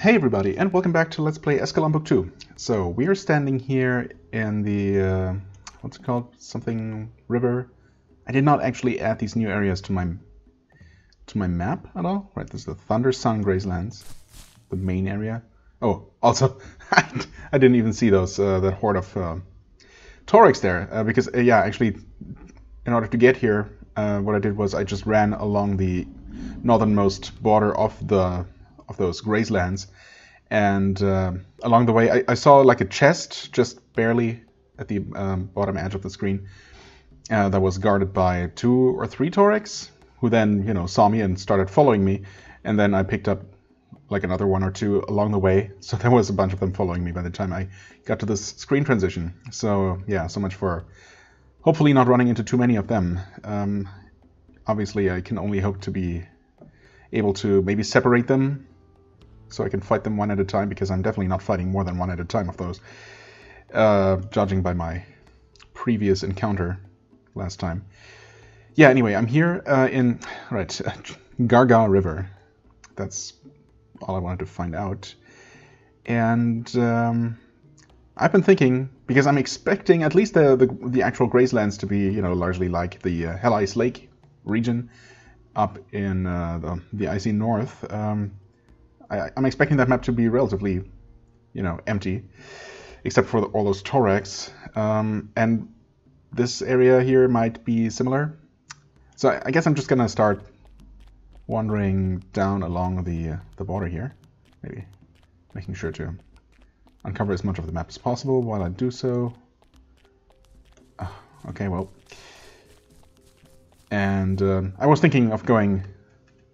Hey everybody, and welcome back to Let's Play Eschalon Book 2. So, we are standing here in the, what's it called? Something river. I did not actually add these new areas to my map at all. Right, this is the Thunder Sun Gracelands, the main area. Oh, also, I didn't even see those, that horde of Torex there, because, yeah, actually, in order to get here, what I did was I just ran along the northernmost border of those gracelands, and along the way I saw like a chest just barely at the bottom edge of the screen that was guarded by 2 or 3 Torex, who then, you know, saw me and started following me, and then I picked up like another 1 or 2 along the way, so there was a bunch of them following me by the time I got to this screen transition. So yeah, so much for hopefully not running into too many of them. Obviously I can only hope to be able to maybe separate them so I can fight them one at a time, because I'm definitely not fighting more than 1 at a time of those, judging by my previous encounter last time. Yeah, anyway, I'm here in Gargar River. That's all I wanted to find out. And I've been thinking, because I'm expecting at least the actual Gracelands to be, you know, largely like the Hell Ice Lake region up in the icy north. I'm expecting that map to be relatively, you know, empty, except for all those Torex. And this area here might be similar. So I guess I'm just gonna start wandering down along the border here, maybe making sure to uncover as much of the map as possible while I do so. Okay, well. And I was thinking of going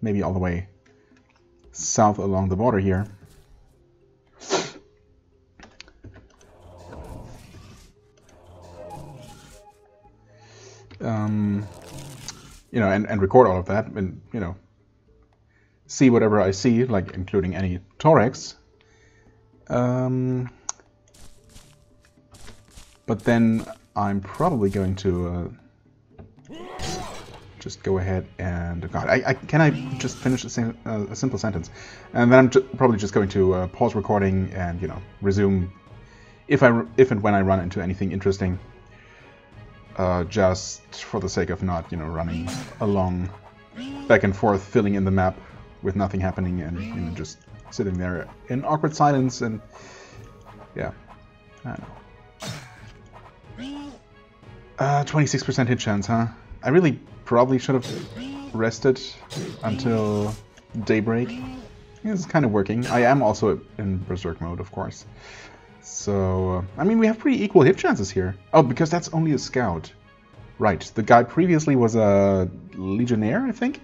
maybe all the way south along the border here. You know, and record all of that, and, you know, see whatever I see, like including any Torex. But then I'm probably going to just go ahead and... God, can I just finish a simple sentence? And then I'm probably just going to pause recording and, you know, resume if and when I run into anything interesting. Just for the sake of not, you know, running along back and forth, filling in the map with nothing happening, and, you know, just sitting there in awkward silence. And yeah, I don't know. 26% hit chance, huh? I really probably should have rested until daybreak. It's kind of working. I am also in Berserk mode, of course. So, I mean, we have pretty equal hit chances here. Oh, because that's only a scout. Right, the guy previously was a legionnaire, I think?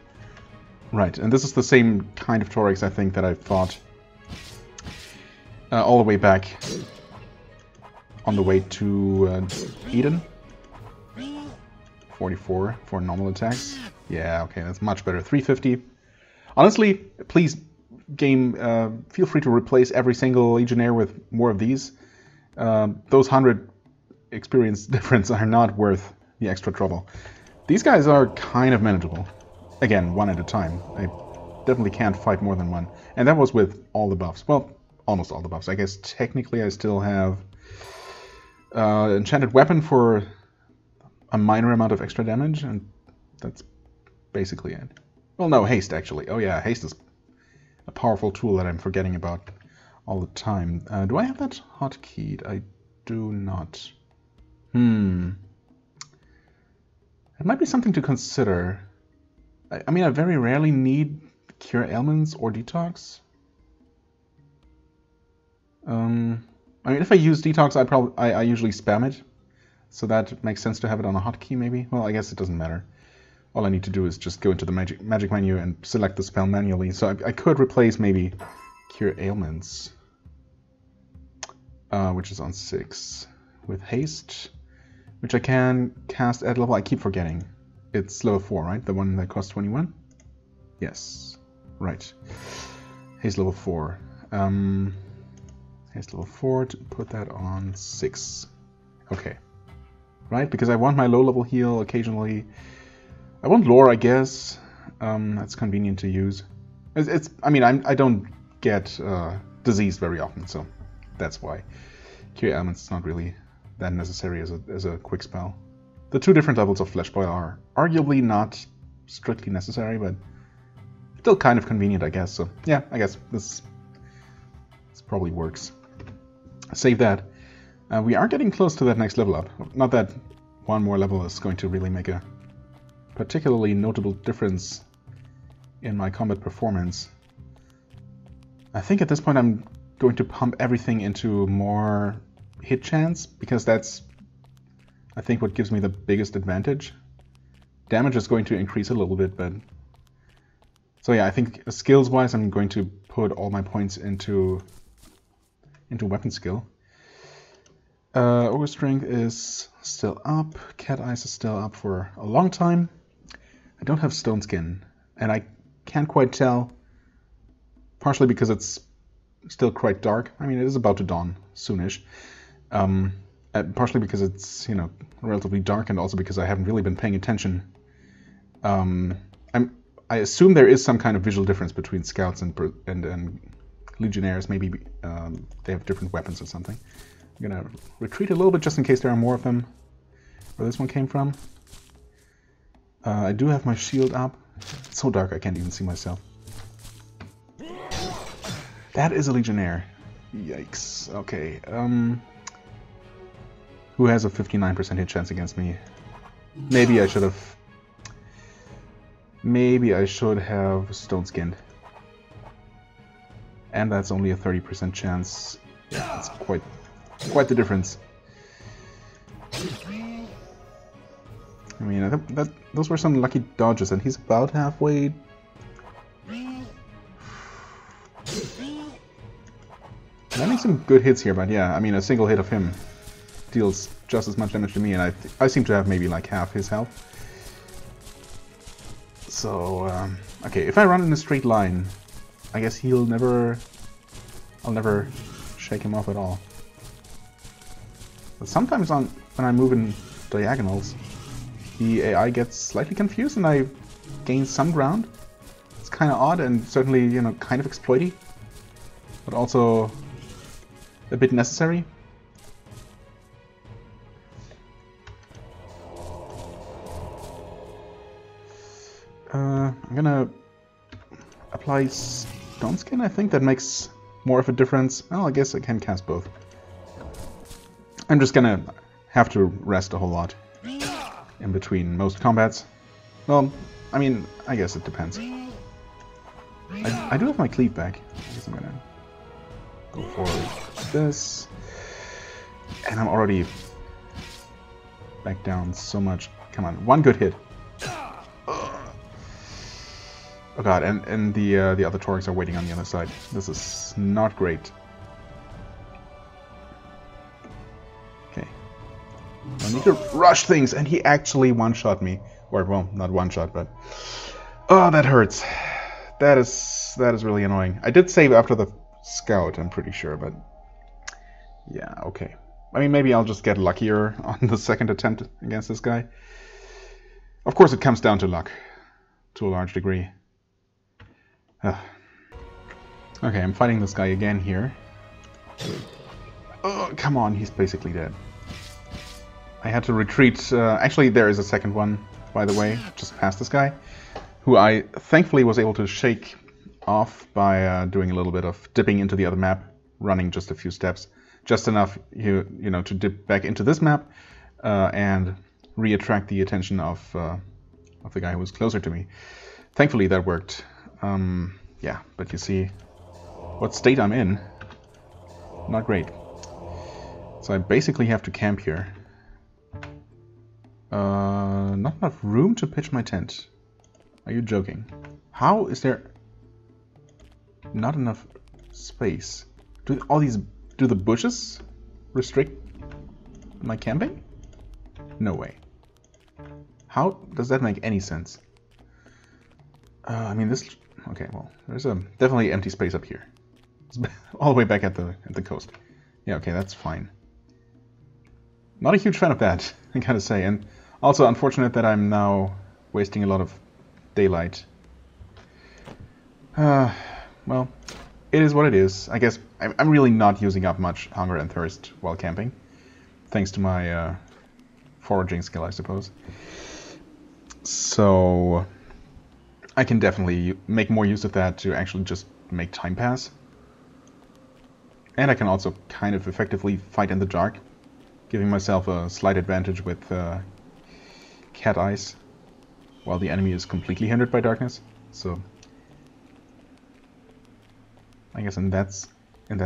Right, and this is the same kind of Torex, I think, that I fought all the way back on the way to Eden. 44 for normal attacks. Yeah, okay, that's much better. 350. Honestly, please, game, feel free to replace every single Legionnaire with more of these. Those 100 experience difference are not worth the extra trouble. These guys are kind of manageable. Again, 1 at a time. I definitely can't fight more than 1. And that was with all the buffs. Well, almost all the buffs. I guess technically I still have Enchanted Weapon for a minor amount of extra damage, and that's basically it. Well, no, Haste, actually. Oh yeah, Haste is a powerful tool that I'm forgetting about all the time. Do I have that hotkeyed? I do not. It might be something to consider. I mean, I very rarely need Cure Ailments or Detox. I mean, if I use Detox, I usually spam it. So that makes sense to have it on a hotkey, maybe? Well, I guess it doesn't matter. All I need to do is just go into the magic menu and select the spell manually. So I could replace maybe Cure Ailments, which is on 6, with Haste, which I can cast at level... I keep forgetting. It's level 4, right? The one that costs 21? Yes. Right. Haste level 4. Haste level 4 to put that on 6. Okay. Right? Because I want my low-level heal occasionally. I want lore, I guess. That's convenient to use. I mean, I don't get diseased very often, so that's why. Cure Ailments is not really that necessary as a quick spell. The 2 different levels of Flesh Boil are arguably not strictly necessary, but still kind of convenient, I guess. So yeah, I guess this probably works. Save that. We are getting close to that next level up. Not that one more level is going to really make a particularly notable difference in my combat performance. I think at this point I'm going to pump everything into more hit chance, because that's, I think, what gives me the biggest advantage. Damage is going to increase a little bit, but... So yeah, I think skills-wise I'm going to put all my points into weapon skill. Ogre Strength is still up, Cat Eyes is still up for a long time. I don't have Stone Skin, and I can't quite tell, partially because it's still quite dark. I mean, it is about to dawn soonish. Partially because it's, you know, relatively dark, and also because I haven't really been paying attention. I assume there is some kind of visual difference between scouts and legionnaires. Maybe they have different weapons or something. I'm gonna retreat a little bit just in case there are more of them. Where this one came from. I do have my shield up. It's so dark I can't even see myself. That is a legionnaire. Yikes. Okay. Who has a 59% hit chance against me? Maybe I should have. Maybe I should have Stone Skinned. And that's only a 30% chance. Yeah, that's quite the difference. I mean, those were some lucky dodges, and he's about halfway. Landing some good hits here, but yeah, I mean, a single hit of him deals just as much damage to me, and I seem to have maybe like half his health. So, okay, if I run in a straight line, I guess I'll never shake him off at all. But sometimes when I move in diagonals, the AI gets slightly confused and I gain some ground. It's kind of odd and certainly, you know, kind of exploity, but also a bit necessary. I'm gonna apply Stone Skin. I think that makes more of a difference. Well, I guess I can cast both. I'm just gonna have to rest a whole lot in between most combats. Well, I mean, I guess it depends. I do have my cleave back. I guess I'm gonna go for this. And I'm already back down so much. Come on, one good hit. Oh god, and the other Torgs are waiting on the other side. This is not great. Okay. I need to rush things, and he actually one-shot me. Or, well, not one-shot, but... Oh, that hurts. That is really annoying. I did save after the scout, I'm pretty sure, but... Yeah, okay. I mean, maybe I'll just get luckier on the second attempt against this guy. Of course, it comes down to luck. To a large degree. Okay, I'm fighting this guy again here. Oh, come on, he's basically dead. I had to retreat. Actually, there is a second one, by the way, just past this guy, who I thankfully was able to shake off by doing a little bit of dipping into the other map, running just a few steps, just enough, you know, to dip back into this map and re-attract the attention of the guy who was closer to me. Thankfully, that worked. Yeah, but you see what state I'm in. Not great. So I basically have to camp here. Not enough room to pitch my tent. Are you joking? How is there not enough space? Do the bushes restrict my camping? No way. How does that make any sense? I mean, this... Okay, well, there's a definitely empty space up here. It's all the way back at the coast. Yeah, okay, that's fine. Not a huge fan of that, I gotta say. And also unfortunate that I'm now wasting a lot of daylight. Well, it is what it is. I guess I'm really not using up much hunger and thirst while camping, thanks to my foraging skill, I suppose. So I can definitely make more use of that to actually just make time pass. And I can also kind of effectively fight in the dark, giving myself a slight advantage with cat eyes, while the enemy is completely hindered by darkness. So I guess in that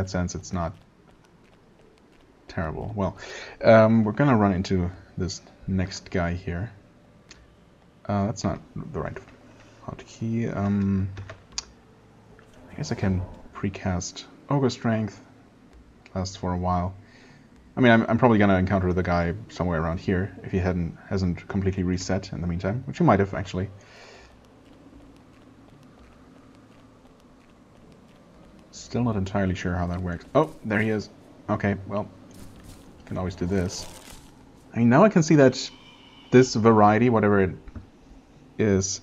sense it's not terrible. Well, we're gonna run into this next guy here. That's not the right hotkey. I guess I can precast Ogre Strength. Lasts for a while. I mean, I'm probably gonna encounter the guy somewhere around here if he hasn't completely reset in the meantime, which he might have actually. Still not entirely sure how that works. Oh, there he is. Okay, well, can always do this. I mean, now I can see that this variety, whatever it is,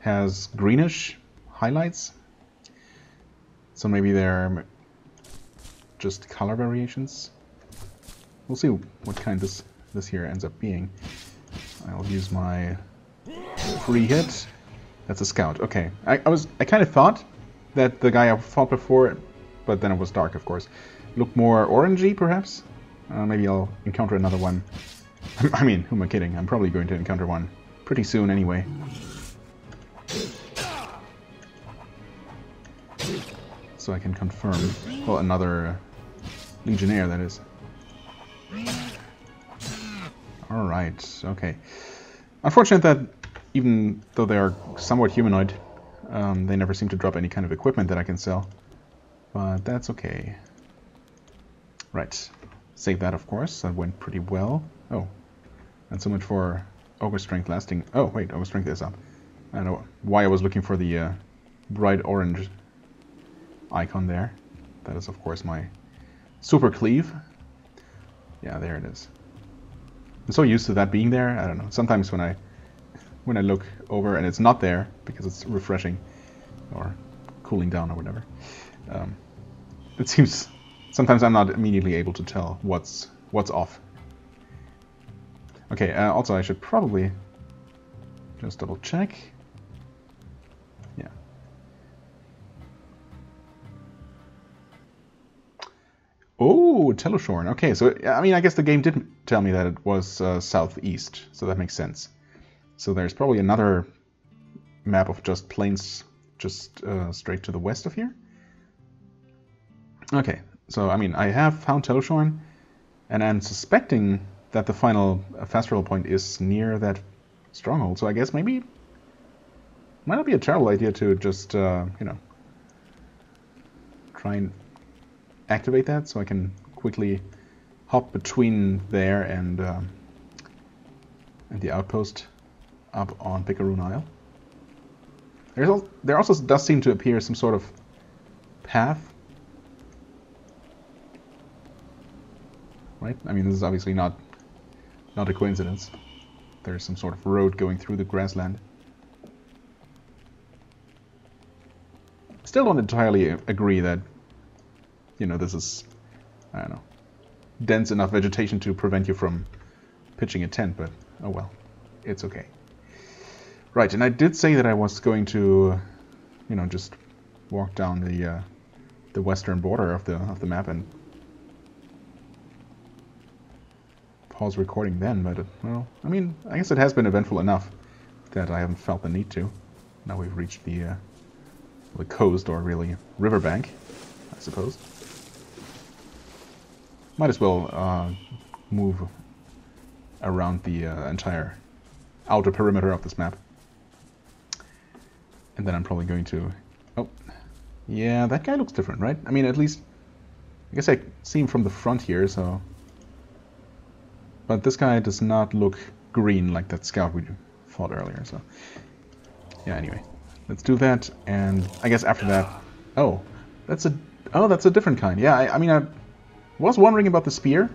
has greenish highlights. So maybe they're just color variations. We'll see what kind this here ends up being. I'll use my free hit. That's a scout. Okay, I kind of thought that the guy I fought before, but then it was dark, of course, looked more orangey, perhaps. Maybe I'll encounter another one. I mean, who am I kidding? I'm probably going to encounter one pretty soon anyway. So I can confirm. Well, another Legionnaire, that is. Alright, okay. Unfortunate that even though they are somewhat humanoid, they never seem to drop any kind of equipment that I can sell. But that's okay. Right. Save that, of course. That went pretty well. Oh. And so much for Ogre Strength lasting. Oh, wait, Ogre Strength is up. I don't know why I was looking for the bright orange icon there. That is, of course, my Super Cleave. Yeah, there it is. I'm so used to that being there. I don't know. Sometimes when I look over and it's not there because it's refreshing or cooling down or whatever, it seems sometimes I'm not immediately able to tell what's off. Okay. Also, I should probably just double check. Yeah. Oh, Teleshorn. Okay, so I mean, I guess the game did tell me that it was southeast, so that makes sense. So there's probably another map of just plains, just straight to the west of here. Okay, so I mean, I have found Teleshorn, and I'm suspecting that the final fast travel point is near that stronghold. So I guess maybe it might not be a terrible idea to just you know, try and activate that, so I can quickly hop between there and the outpost up on Picaroon Isle. There also does seem to appear some sort of path, right? I mean, this is obviously not a coincidence. There's some sort of road going through the grassland. Still don't entirely agree that, you know, this is, I don't know, dense enough vegetation to prevent you from pitching a tent, but oh well, it's okay. Right, and I did say that I was going to, you know, just walk down the western border of the map and pause recording then, but well, I mean, I guess it has been eventful enough that I haven't felt the need to. Now we've reached the coast, or really riverbank, I suppose. Might as well move around the entire outer perimeter of this map. And then I'm probably going to... Oh, yeah, that guy looks different, right? I mean, at least... I guess I see him from the front here, so... But this guy does not look green like that scout we fought earlier, so... Yeah, anyway. Let's do that, and I guess after that... Oh, that's a different kind. Yeah, I mean, I was wondering about the spear.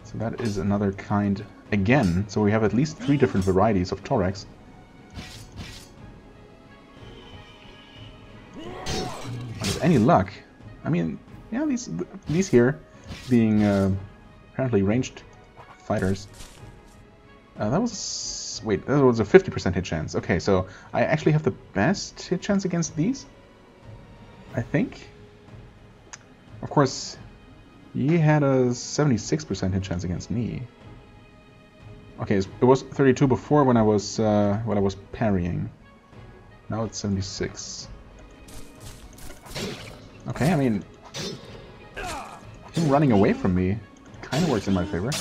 So that is another kind again. So we have at least 3 different varieties of thorax. any luck, I mean, yeah, these here being apparently ranged fighters. That was a 50% hit chance. Okay, so I actually have the best hit chance against these, I think. Of course, he had a 76% hit chance against me. Okay, it was 32 before when I was parrying. Now it's 76. Okay, I mean, him running away from me kind of works in my favor.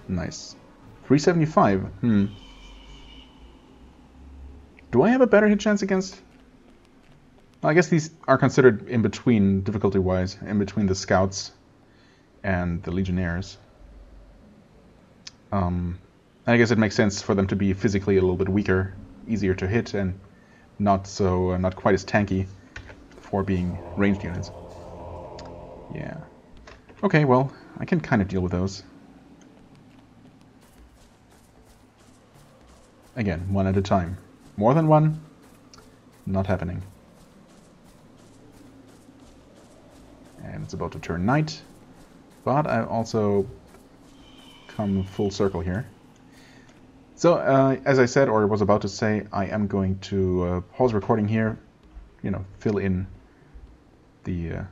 Nice. 375. Do I have a better hit chance against? Well, I guess these are considered in between, difficulty-wise, in between the scouts and the legionnaires. I guess it makes sense for them to be physically a little bit weaker, easier to hit, and not quite as tanky for being ranged units. Yeah. Okay, well, I can kind of deal with those. Again, one at a time. More than one, not happening. And it's about to turn night, but I also come full circle here. So, as I said, or was about to say, I am going to pause recording here, fill in the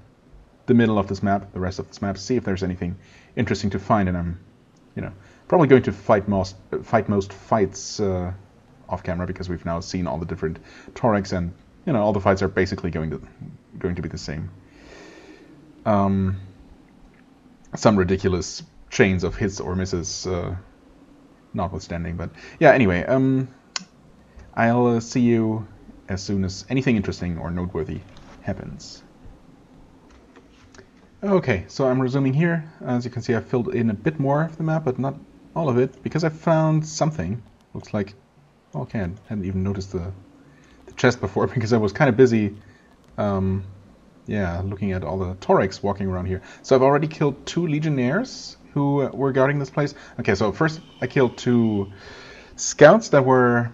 middle of this map, the rest of this map, see if there's anything interesting to find, and I'm, probably going to fight most fights off camera, because we've now seen all the different Torex, and all the fights are basically going to be the same. Some ridiculous chains of hits or misses notwithstanding, but yeah, anyway, I'll see you as soon as anything interesting or noteworthy happens. Okay, so I'm resuming here. As you can see, I filled in a bit more of the map, but not all of it, because I found something. Looks like, okay, I hadn't even noticed the chest before, because I was kind of busy looking at all the Torex walking around here. So I've already killed 2 legionnaires who were guarding this place. Okay, so first I killed 2 scouts that were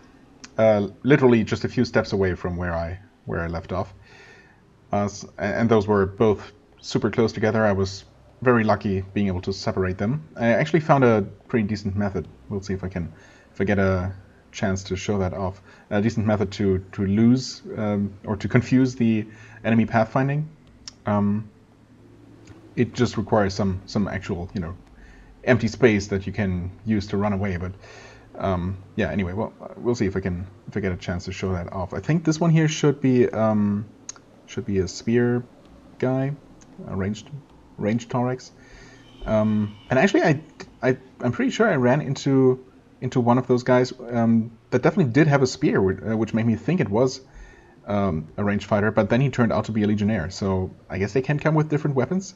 literally just a few steps away from where I left off, and those were both super close together. I was very lucky being able to separate them. I actually found a pretty decent method. We'll see if I get a chance to show that off. A decent method to lose or to confuse the enemy pathfinding. It just requires some actual empty space that you can use to run away. But yeah, anyway, well, we'll see if I get a chance to show that off. I think this one here should be a spear guy, a ranged Torex. And actually, I'm pretty sure I ran into one of those guys that definitely did have a spear, which made me think it was a ranged fighter, but then he turned out to be a legionnaire, so I guess they can come with different weapons.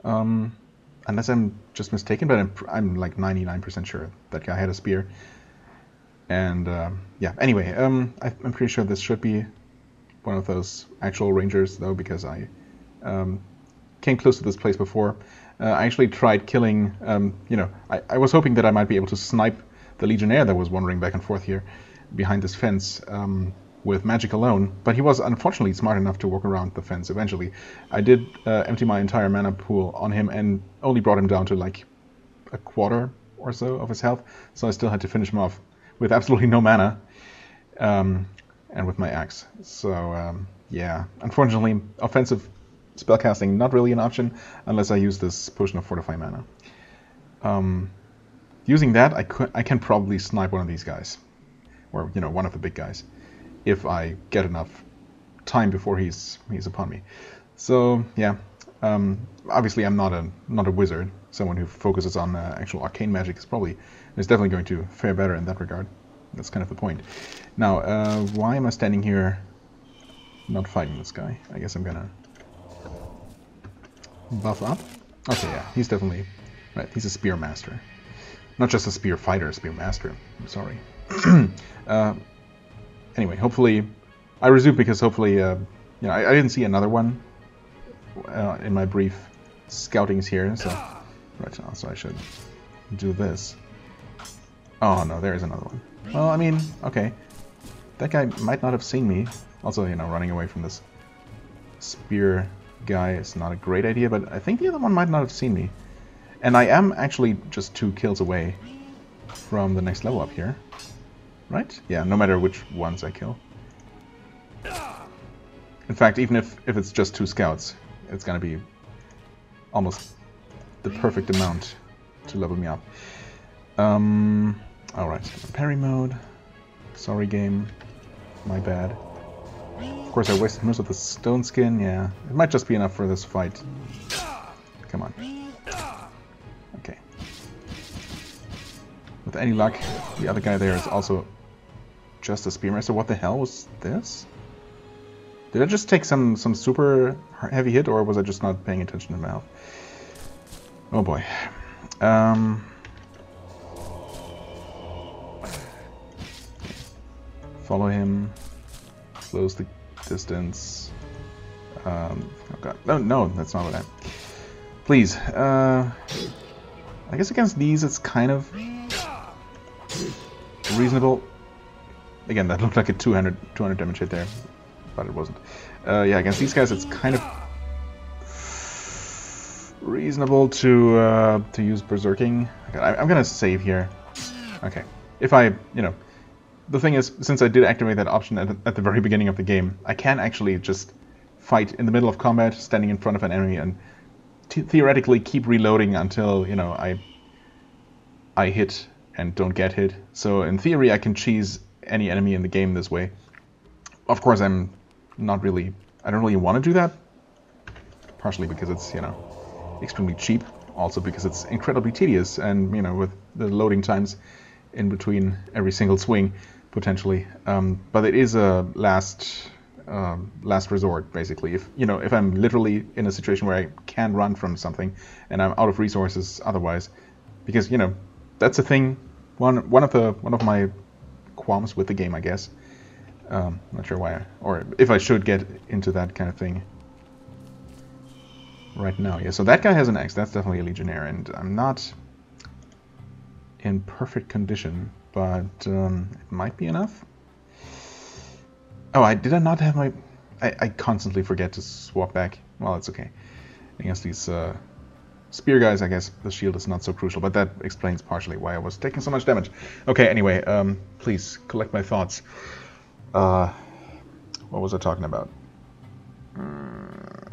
Unless I'm just mistaken, but I'm like 99% sure that guy had a spear. And yeah, anyway, I'm pretty sure this should be one of those actual rangers, though, because I came close to this place before. I actually tried killing, I was hoping that I might be able to snipe the legionnaire that was wandering back and forth here behind this fence with magic alone, but he was unfortunately smart enough to walk around the fence eventually. I did empty my entire mana pool on him and only brought him down to like a quarter or so of his health, so I still had to finish him off with absolutely no mana and with my axe. So yeah, unfortunately, offensive spellcasting not really an option unless I use this potion of fortify mana. Using that, I can probably snipe one of these guys, or one of the big guys, if I get enough time before he's upon me. So yeah, obviously I'm not a wizard. Someone who focuses on actual arcane magic is definitely going to fare better in that regard. That's kind of the point. Now, why am I standing here not fighting this guy? I guess I'm gonna buff up. Okay, yeah, he's definitely right. He's a spear master, not just a spear fighter, a spear master. I'm sorry. Anyway, hopefully I resume, because hopefully I didn't see another one in my brief scoutings here. So right now, so I should do this. Oh no, there is another one. Well, I mean, okay, that guy might not have seen me. Also, running away from this spear guy is not a great idea, but I think the other one might not have seen me. And I am actually just 2 kills away from the next level up here. Right? Yeah, no matter which ones I kill. In fact, even if it's just 2 scouts, it's gonna be almost the perfect amount to level me up. Alright, parry mode. Sorry game. My bad. Of course I wasted most of the stone skin, yeah. It might just be enough for this fight. Come on. Okay. With any luck, the other guy there is also just a spearman. So what the hell was this? Did I just take some super heavy hit, or was I just not paying attention to my health? Oh boy. Follow him. Close the distance. Oh god. No, that's not what I... Please. I guess against these it's kind of reasonable. Again, that looked like a 200 damage hit there, but it wasn't. Yeah, against these guys it's kind of reasonable to use berserking. I'm gonna save here. Okay. If I, the thing is, since I did activate that option at the very beginning of the game, I can actually just fight in the middle of combat, standing in front of an enemy, and theoretically keep reloading until, I hit and don't get hit. So in theory, I can cheese any enemy in the game this way. Of course, I don't really want to do that. Partially because it's, extremely cheap. Also because it's incredibly tedious, and, with the loading times in between every single swing, potentially. But it is a last resort, basically. If I'm literally in a situation where I can't run from something and I'm out of resources otherwise, because that's a thing. One of my qualms with the game, I guess. Not sure why, or if I should get into that kind of thing right now. Yeah, so that guy has an axe. That's definitely a legionnaire, and I'm not in perfect condition, but it might be enough. Oh, did I not have my... I constantly forget to swap back. Well, it's okay. Against these spear guys, I guess the shield is not so crucial, but that explains partially why I was taking so much damage. Okay, anyway, please collect my thoughts. What was I talking about?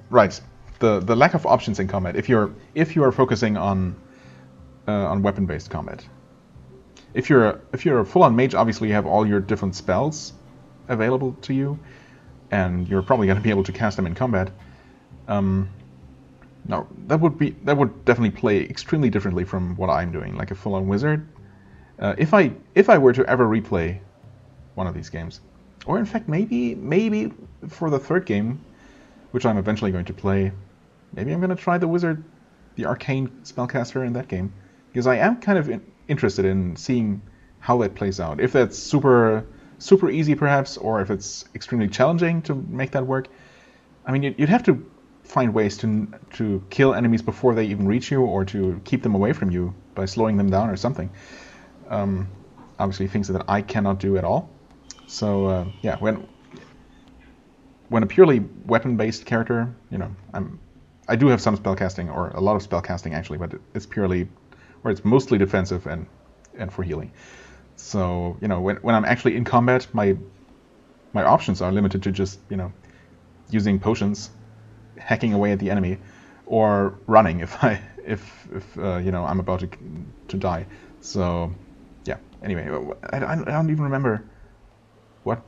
Right, the lack of options in combat. If you are focusing on weapon-based combat. If you're a full-on mage, obviously you have all your different spells available to you, and you're probably going to be able to cast them in combat. No, that would definitely play extremely differently from what I'm doing, like a full-on wizard. If I were to ever replay one of these games, or in fact maybe for the 3rd game, which I'm eventually going to play, maybe I'm going to try the wizard, the arcane spellcaster in that game, because I am kind of interested in seeing how that plays out. If that's super easy perhaps, or if it's extremely challenging to make that work. I mean, you'd have to find ways to kill enemies before they even reach you, or to keep them away from you by slowing them down or something. Obviously things that I cannot do at all. So yeah, when a purely weapon-based character, I do have some spellcasting, or a lot of spellcasting actually, but it's purely, or it's mostly defensive and for healing. So when I'm actually in combat, my options are limited to just using potions, hacking away at the enemy, or running if I'm about to die. So yeah. Anyway, I don't even remember what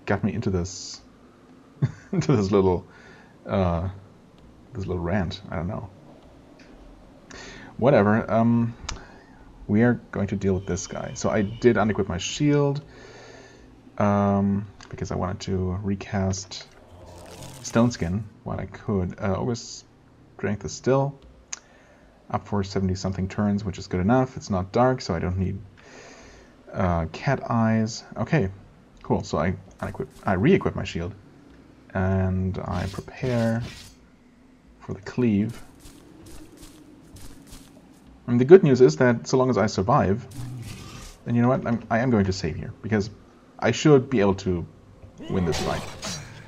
got me into this into this little rant. I don't know. Whatever. We are going to deal with this guy. So I did unequip my shield because I wanted to recast Stone Skin while I could. Always strength is still up for 70-something turns, which is good enough. It's not dark, so I don't need cat eyes. Okay, cool. So I re-equip my shield, and I prepare for the cleave. And the good news is that so long as I survive, then you know what? I am going to save here, because I should be able to win this fight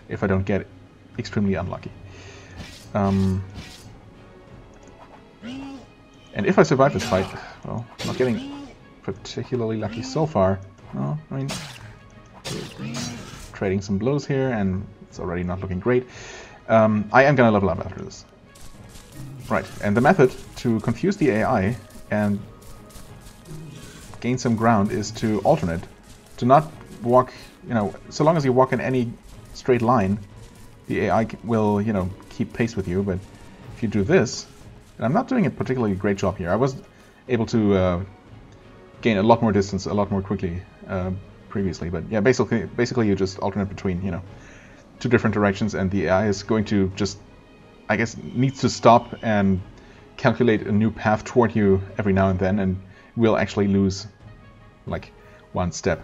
if I don't get extremely unlucky. And if I survive this fight, well, I'm not getting particularly lucky so far. No, I mean, trading some blows here, and it's already not looking great. I am gonna level up after this. Right, and the method to confuse the AI and gain some ground is to alternate. To not walk, you know, so long as you walk in any straight line, the AI will, you know, keep pace with you, but if you do this, and I'm not doing a particularly great job here. I was able to gain a lot more distance a lot more quickly previously, but yeah, basically you just alternate between, you know, two different directions, and the AI is going to just, I guess, needs to stop and calculate a new path toward you every now and then, and will actually lose like one step.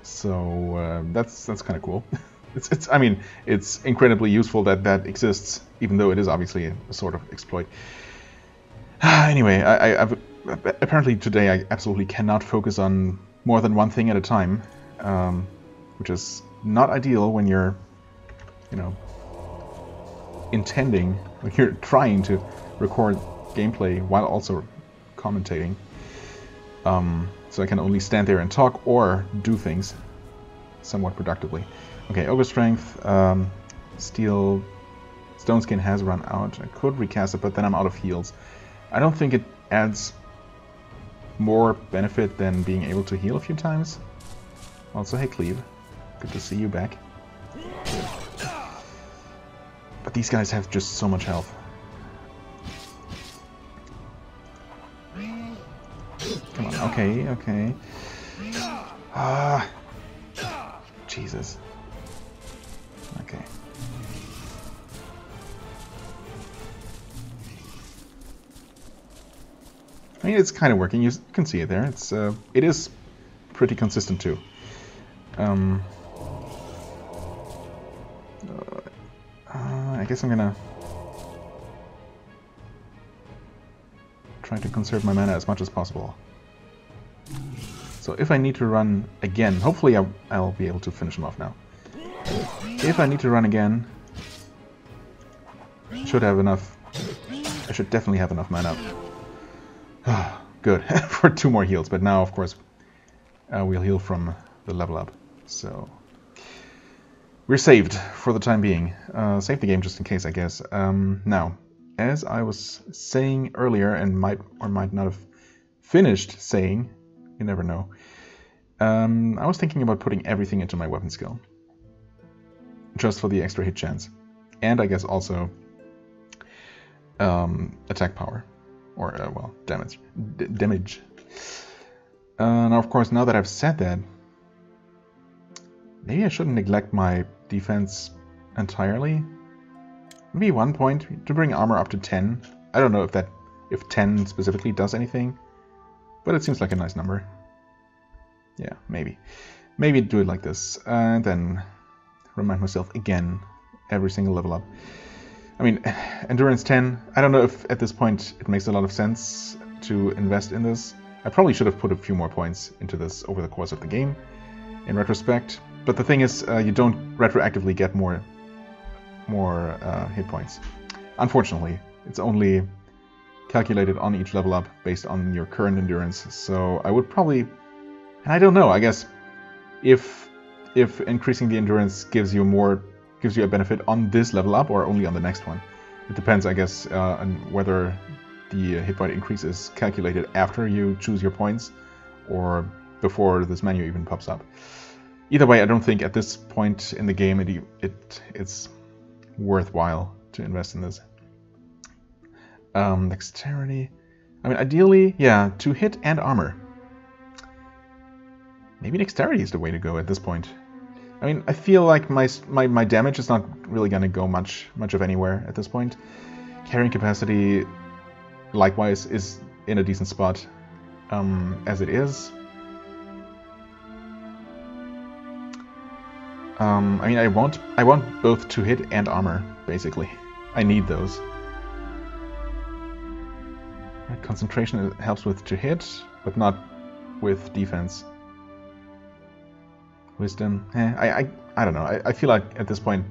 So that's kind of cool. I mean, it's incredibly useful that that exists, even though it is obviously a sort of exploit. Anyway, I've apparently today I absolutely cannot focus on more than one thing at a time, which is not ideal when you're, you know, when you're trying to record gameplay while also commentating. So I can only stand there and talk or do things somewhat productively. Okay, Ogre Strength, Steel, Stone Skin has run out. I could recast it, but then I'm out of heals. I don't think it adds more benefit than being able to heal a few times. Also, hey Cleave, good to see you back. Good. But these guys have just so much health. Come on, okay. Jesus. Okay. I mean, it's kind of working. You can see it there. It is pretty consistent too. I guess I'm gonna try to conserve my mana as much as possible. So if I need to run again, hopefully I'll be able to finish him off now. If I need to run again, I should definitely have enough mana. Good, for 2 more heals, but now of course we'll heal from the level up. So we're saved for the time being. Save the game just in case, I guess. Now, as I was saying earlier, and might or might not have finished saying, you never know, I was thinking about putting everything into my weapon skill, just for the extra hit chance, and I guess also attack power, or well, damage. Now, of course, now that I've said that, maybe I shouldn't neglect my defense entirely. Maybe 1 point to bring armor up to 10. I don't know if 10 specifically does anything, but it seems like a nice number. Yeah, maybe do it like this, and then remind myself again every single level up. I mean, endurance 10. I don't know if at this point it makes a lot of sense to invest in this. I probably should have put a few more points into this over the course of the game, in retrospect. But the thing is, you don't retroactively get more hit points. Unfortunately, it's only calculated on each level up based on your current endurance. So I would probably, and I don't know, I guess if increasing the endurance gives you a benefit on this level up or only on the next one. It depends, I guess, on whether the hit point increase is calculated after you choose your points or before this menu even pops up. Either way, I don't think at this point in the game it's worthwhile to invest in this. Dexterity. I mean, ideally, yeah, to hit and armor. Maybe dexterity is the way to go at this point. I mean, I feel like my damage is not really going to go much of anywhere at this point. Carrying capacity, likewise, is in a decent spot as it is. I mean, I want both to hit and armor, basically. I need those. Concentration helps with to hit, but not with defense. Wisdom. I'm I don't know. I feel like at this point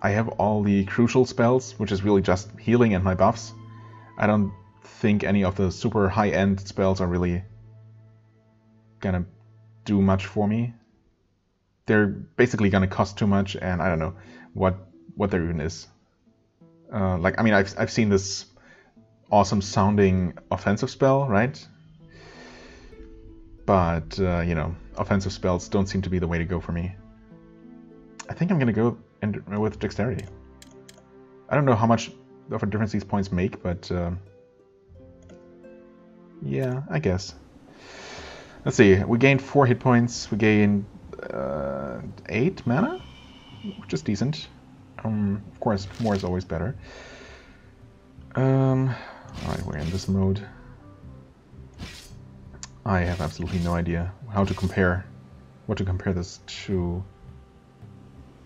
I have all the crucial spells, which is really just healing and my buffs. I don't think any of the super high-end spells are really gonna do much for me. They're basically gonna cost too much, and I don't know what there even is. Like, I mean, I've seen this awesome sounding offensive spell, right? But you know, offensive spells don't seem to be the way to go for me. I think I'm gonna go with dexterity. I don't know how much of a difference these points make, but yeah, I guess. Let's see. We gained 4 hit points. We gained 8 mana, which is decent. Of course, more is always better. Alright, we're in this mode. I have absolutely no idea what to compare this to.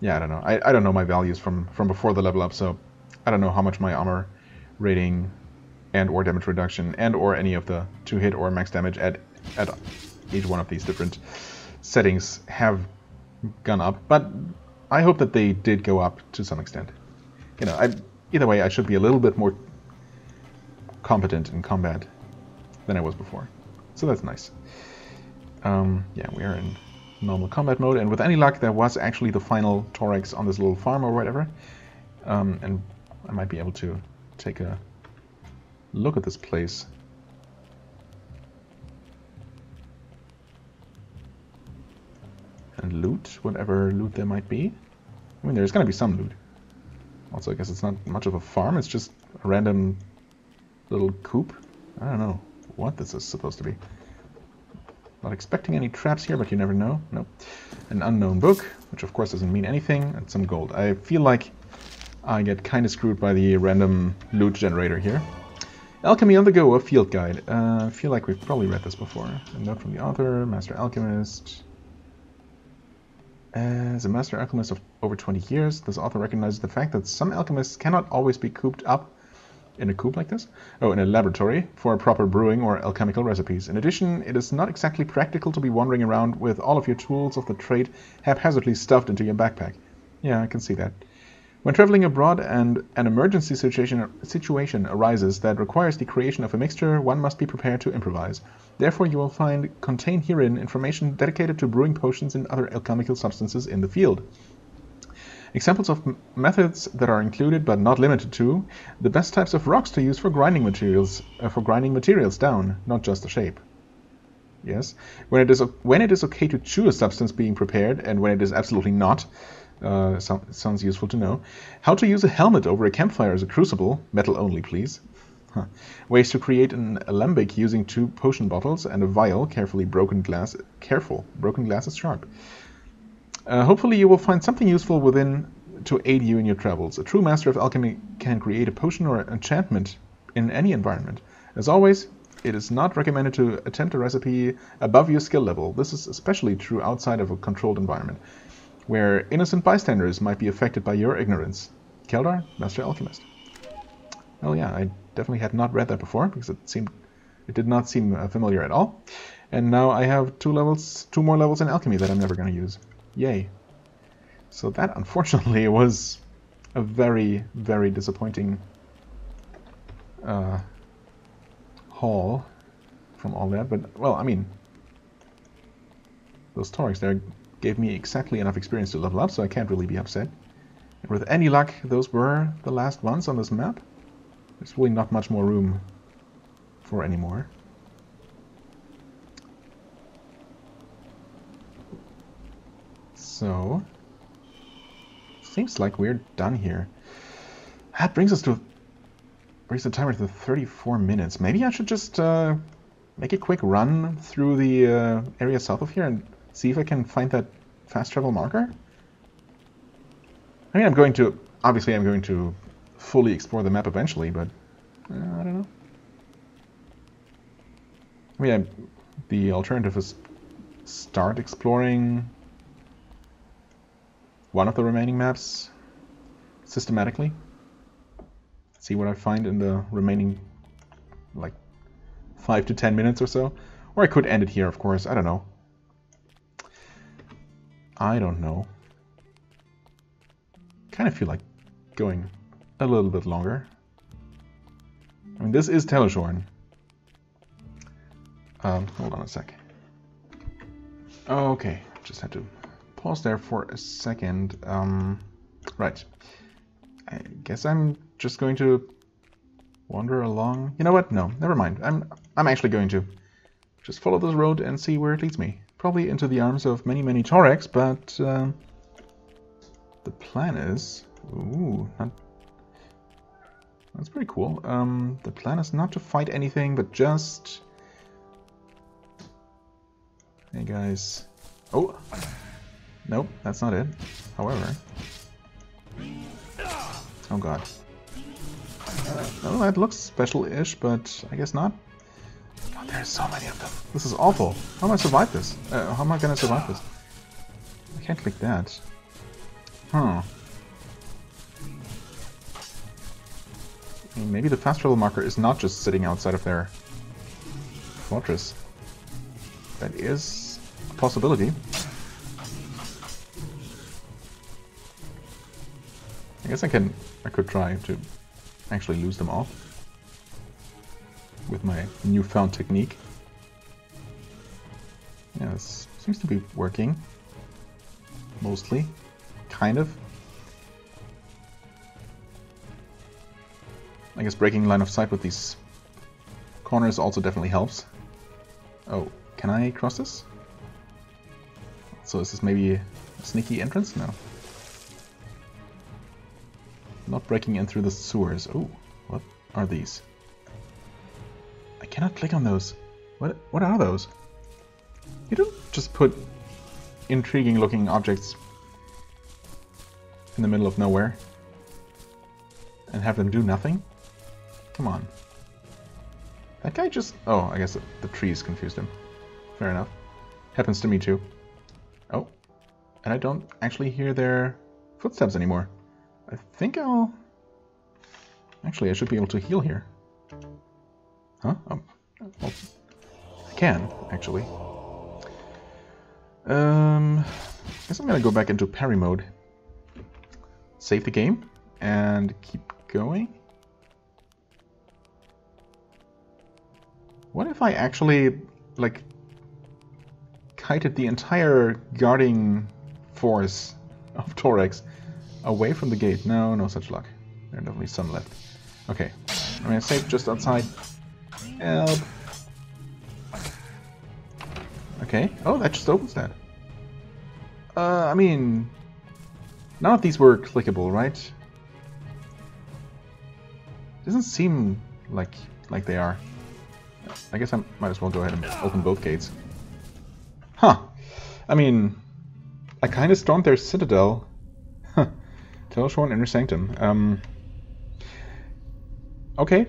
Yeah, I don't know. I don't know my values from before the level up, so I don't know how much my armor rating and or damage reduction and or any of the 2-hit or max damage at each one of these different settings have gone up, but I hope that they did go up to some extent. You know, either way, I should be a little bit more competent in combat than I was before. So that's nice. Yeah, we are in normal combat mode, and with any luck, there was actually the final Thorax on this little farm or whatever. And I might be able to take a look at this place. And loot, whatever loot there might be. I mean, there's gonna be some loot. Also, I guess it's not much of a farm, it's just a random little coop. I don't know what this is supposed to be. Not expecting any traps here, but you never know. Nope. An unknown book, which of course doesn't mean anything, and some gold. I feel like I get kind of screwed by the random loot generator here. Alchemy on the Go, a field guide. I feel like we've probably read this before. A note from the author, Master Alchemist. As a Master Alchemist of over 20 years, this author recognizes the fact that some alchemists cannot always be cooped up in a coop like this? Oh, in a laboratory for proper brewing or alchemical recipes. In addition, it is not exactly practical to be wandering around with all of your tools of the trade haphazardly stuffed into your backpack. Yeah, I can see that. When traveling abroad and an emergency situation arises that requires the creation of a mixture, one must be prepared to improvise. Therefore, you will find contained herein information dedicated to brewing potions and other alchemical substances in the field. Examples of methods that are included but not limited to the best types of rocks to use for grinding materials down, not just the shape. Yes, when it is okay to chew a substance being prepared, and when it is absolutely not. Sounds useful to know. How to use a helmet over a campfire as a crucible, metal only, please. Ways to create an alembic using 2 potion bottles and a vial, broken glass is sharp. Hopefully you will find something useful within to aid you in your travels. A true master of alchemy can create a potion or enchantment in any environment. As always, it is not recommended to attempt a recipe above your skill level. This is especially true outside of a controlled environment, where innocent bystanders might be affected by your ignorance. Keldar, Master Alchemist. Oh yeah, I definitely had not read that before, because it did not seem familiar at all. And now I have 2 more levels in alchemy that I'm never going to use. Yay. So that, unfortunately, was a very, very disappointing haul from all that. But, well, I mean, those Thorax there gave me exactly enough experience to level up, so I can't really be upset. And with any luck, those were the last ones on this map. There's really not much more room for any more. So, seems like we're done here. That brings the timer to 34 minutes. Maybe I should just make a quick run through the area south of here and see if I can find that fast travel marker. I mean, obviously I'm going to fully explore the map eventually, but I don't know. I mean, the alternative is start exploring one of the remaining maps systematically. See what I find in the remaining, like, 5 to 10 minutes or so. Or I could end it here, of course. I don't know. kind of feel like going a little bit longer. I mean, this is Teleshorn. Hold on a sec. Okay, just had to pause there for a second. Right. I guess I'm just going to wander along. You know what? No, never mind. I'm actually going to just follow this road and see where it leads me. Probably into the arms of many, many Torex, but the plan is... Ooh, that's pretty cool. The plan is not to fight anything, but just... Hey guys. Oh! Nope, that's not it. However... Oh god. Oh, that looks special-ish, but I guess not. God, there's so many of them. This is awful. How am I survive this? How am I gonna survive this? I can't click that. Huh. I mean, maybe the fast travel marker is not just sitting outside of their fortress. That is a possibility. I guess I could try to actually lose them off with my newfound technique. Yeah, this seems to be working. Mostly. Kind of. I guess breaking line of sight with these corners also definitely helps. Oh, can I cross this? So is this maybe a sneaky entrance? No. Not breaking in through the sewers. Oh, what are these? I cannot click on those. What are those? You don't just put intriguing looking objects in the middle of nowhere and have them do nothing? Come on. That guy just... Oh, I guess the trees confused him. Fair enough. Happens to me too. Oh, and I don't actually hear their footsteps anymore. I think I'll... Actually, I should be able to heal here. Huh? Oh. Well, I can, actually. I guess I'm gonna go back into parry mode. Save the game, and keep going. What if I actually, like, kited the entire guarding force of Torex away from the gate? No, no such luck. There are definitely some left. Okay, I'm gonna save just outside. Help! Okay, oh, that just opens that. I mean, none of these were clickable, right? Doesn't seem like they are. I guess I might as well go ahead and open both gates. Huh. I mean, I kind of stormed their citadel. Huh. Teleshorn Inner Sanctum. Okay.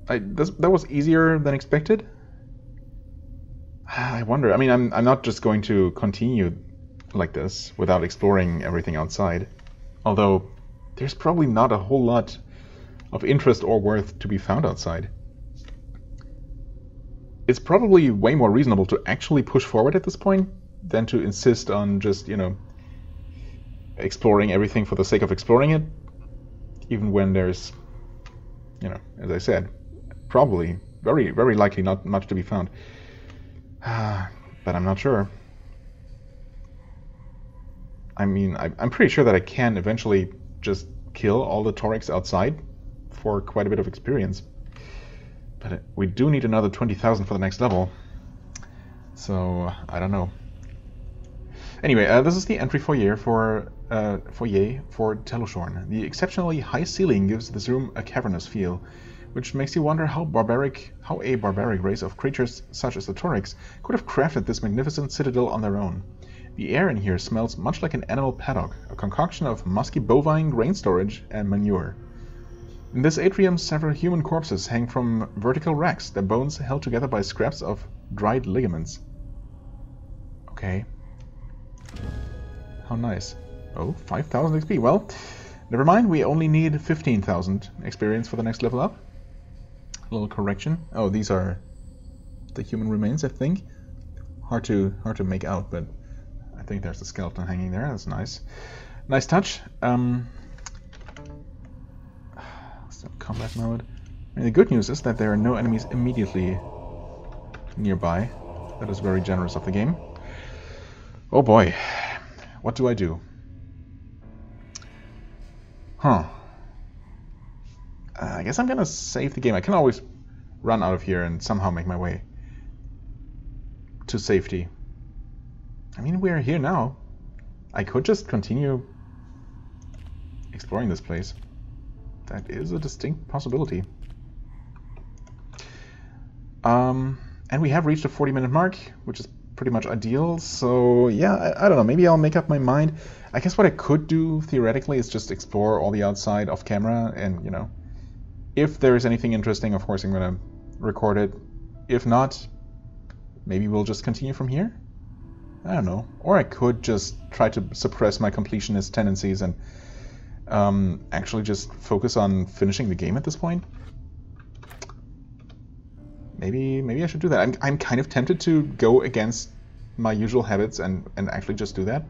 That was easier than expected. I wonder. I mean, I'm not just going to continue like this without exploring everything outside. Although, there's probably not a whole lot of interest or worth to be found outside. It's probably way more reasonable to actually push forward at this point than to insist on just, you know, exploring everything for the sake of exploring it. Even when there's, you know, as I said, probably, very, very likely not much to be found. But I'm not sure. I mean, I'm pretty sure that I can eventually just kill all the Torex outside for quite a bit of experience. But we do need another 20,000 for the next level. So, I don't know. Anyway, this is the entry foyer for Teleshorn. The exceptionally high ceiling gives this room a cavernous feel, which makes you wonder how a barbaric race of creatures such as the Torex could have crafted this magnificent citadel on their own. The air in here smells much like an animal paddock, a concoction of musky bovine grain storage and manure. In this atrium, several human corpses hang from vertical racks, their bones held together by scraps of dried ligaments. Okay. How nice. Oh, 5,000 XP. Well, never mind, we only need 15,000 experience for the next level up. A little correction. Oh, these are the human remains, I think. Hard to make out, but I think there's the skeleton hanging there. That's nice. Nice touch. combat mode. I mean, the good news is that there are no enemies immediately nearby. That is very generous of the game. Oh boy, what do I do? Huh. I guess I'm gonna save the game. I can always run out of here and somehow make my way to safety. I mean, we're here now. I could just continue exploring this place. That is a distinct possibility. And we have reached the 40-minute mark, which is pretty much ideal. So yeah, I don't know. Maybe I'll make up my mind. I guess what I could do theoretically is just explore all the outside off camera, and you know, if there is anything interesting, of course I'm gonna record it. If not, maybe we'll just continue from here. I don't know. Or I could just try to suppress my completionist tendencies and actually just focus on finishing the game at this point. Maybe I should do that. I'm kind of tempted to go against my usual habits and actually just do that.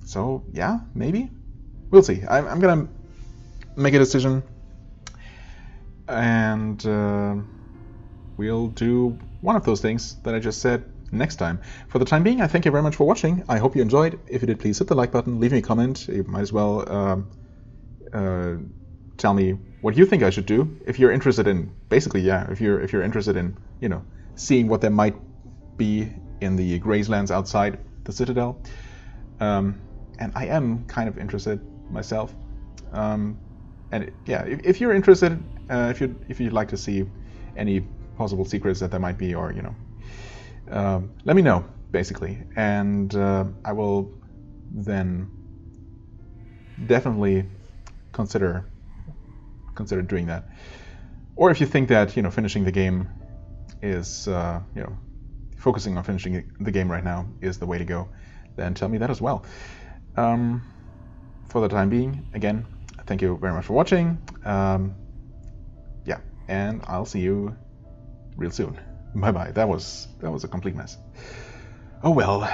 So yeah, maybe. We'll see. I'm gonna make a decision, and we'll do one of those things that I just said next time. For the time being, I thank you very much for watching. I hope you enjoyed. If you did, please hit the like button, leave me a comment. You might as well tell me what you think I should do. If you're interested in, basically, yeah, if you're interested in, you know, seeing what there might be in the grazelands outside the Citadel. And I am kind of interested myself. And yeah, if you're interested, if you'd like to see any possible secrets that there might be, or you know, let me know basically, and I will then definitely consider doing that. Or if you think that, you know, finishing the game is, you know, focusing on finishing the game right now is the way to go, then tell me that as well. For the time being, again, thank you very much for watching. Yeah, and I'll see you real soon. Bye bye. That was a complete mess. Oh well.